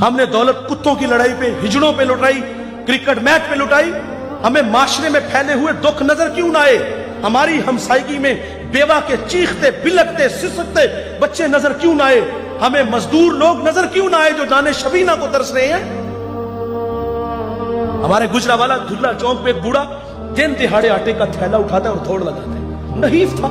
हमने दौलत कुत्तों की लड़ाई पे, हिजड़ों पे लुटाई, क्रिकेट मैच पे लुटाई। हमें माशरे में फैले हुए दुख नजर क्यों ना आए? हमारी हमसायगी में बेवा के चीखते बिलकते सिसकते बच्चे नजर क्यों ना आए? हमें मजदूर लोग नजर क्यों ना आए जो जाने शबीना को तरस रहे हैं? हमारे गुजरावाला धुल्ला चौक पे एक बूढ़ा दिन दिहाड़े आटे का थैला उठाता है और थोड़ लगाता है। नहीफ था,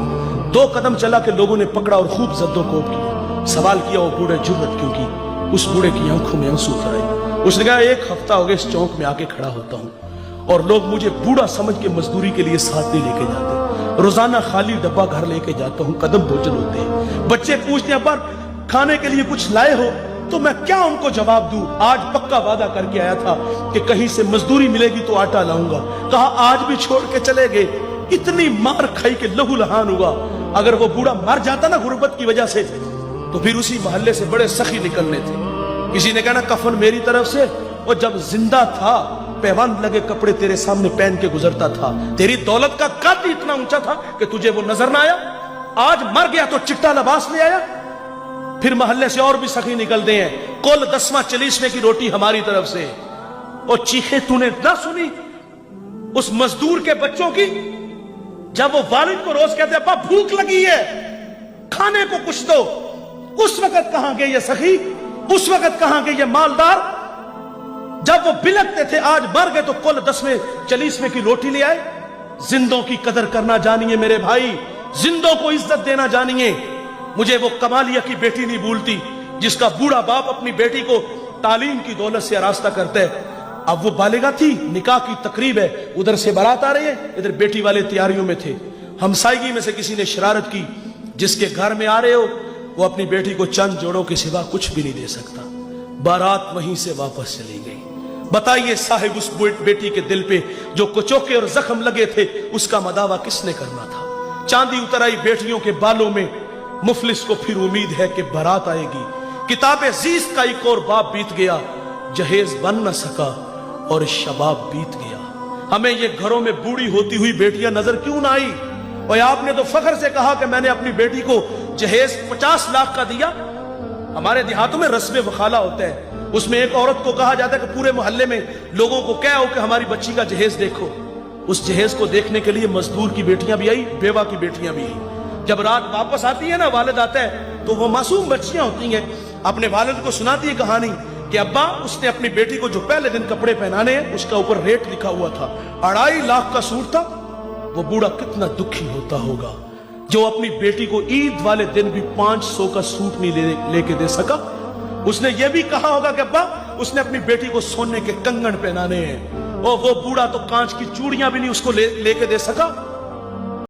2 कदम चला के लोगों ने पकड़ा और खूब जद्दोकोब किया। सवाल किया वो बूढ़े जुर्रत क्यों की? उस बूढ़े की आंखों में आंसू उतर आए। उसने कहा 1 हफ्ता हो गया इस चौक में आके खड़ा होता हूँ और लोग मुझे बूढ़ा समझ के मजदूरी के लिए साथ नहीं लेके जाते। रोजाना खाली डब्बा घर लेके जाता हूँ, कदम भोजन होते हैं। बच्चे पूछते हैं पर खाने के लिए कुछ लाए हो? तो मैं क्या उनको जवाब दूं? आज पक्का वादा करके आया था कि कहीं से मजदूरी मिलेगी तो आटा लाऊंगा। कहा आज भी छोड़ के चले गए। इतनी मार खाई के लहू लहान हुआ। अगर वो बूढ़ा मर जाता ना गुर्बत की वजह से तो फिर उसी मोहल्ले से बड़े सखी निकलने थे। किसी ने कहना कफन मेरी तरफ से, और जब जिंदा था पैबंद लगे कपड़े तेरे सामने पहन के गुजरता था। तेरी दौलत का कद इतना ऊंचा था कि तुझे वो नजर ना आया। आज मर गया तो चिट्टा लिबास ले आया। फिर मोहल्ले से और भी सखी निकलते हैं, कुल 10वां 40वें की रोटी हमारी तरफ से। और चीखे तूने ना सुनी उस मजदूर के बच्चों की, जब वो वालिद को रोज कहते अब्बा भूख लगी है, खाने को कुछ दो। उस वक्त कहां गए ये सखी? उस वक्त कहां गए ये मालदार? जब वो बिलकते थे आज मर गए तो कुल 10वें 40वें की रोटी ले आए। जिंदों की कदर करना जानिए मेरे भाई, जिंदों को इज्जत देना जानिए। मुझे वो कमालिया की बेटी नहीं भूलती जिसका बूढ़ा बाप अपनी बेटी को तालीम की दौलत से आरास्ता करता है। अब वो बालिगा थी, निकाह की तकरीब है, उधर से बारात आ रही है, इधर बेटी वाले तैयारियों में थे। हमसायगी में से किसी ने शरारत की, जिसके घर में आ रहे हो वो अपनी बेटी को चंद जोड़ों के सिवा कुछ भी नहीं दे सकता। बारात वहीं से वापस चली गई। बताइए साहिब उस बेटी के दिल पे जो कुचोके और जख्म लगे थे उसका मदावा किसने करना था? चांदी उतर आई बेटियों के बालों में। मुफलिस को फिर उम्मीद है कि बारात आएगी। किताबे जीस का एक और बाप बीत गया, जहेज बन न सका और शबाब बीत गया। हमें ये घरों में बूढ़ी होती हुई बेटियां नजर क्यों ना आई? और आपने तो फख्र से कहा कि मैंने अपनी बेटी को जहेज 50 लाख का दिया। हमारे देहातों में रस्म वखाला होता है, उसमें एक औरत को कहा जाता है कि पूरे मोहल्ले में लोगों को क्या हो कि हमारी बच्ची का जहेज देखो। उस जहेज को देखने के लिए मजदूर की बेटियां भी आई, बेवा की बेटियां भी आई। जब रात वापस आती है ना, वालिद आता है तो वो मासूम बच्चियां होती हैं, अपने वालिद को सुनाती है कहानी कि अब्बा उसने अपनी बेटी को जो पहले दिन कपड़े पहनाने हैं उसका ऊपर रेट लिखा हुआ था, 2.5 लाख का सूट था। वो बूढ़ा कितना दुखी होता होगा जो अपनी बेटी को ईद वाले दिन भी 500 का सूट नहीं लेके दे सका। उसने ये भी कहा होगा कि अब्बा उसने अपनी बेटी को सोने के कंगन पहनाने हैं, और वो बूढ़ा तो कांच की चूड़ियां भी नहीं उसको लेके दे सका।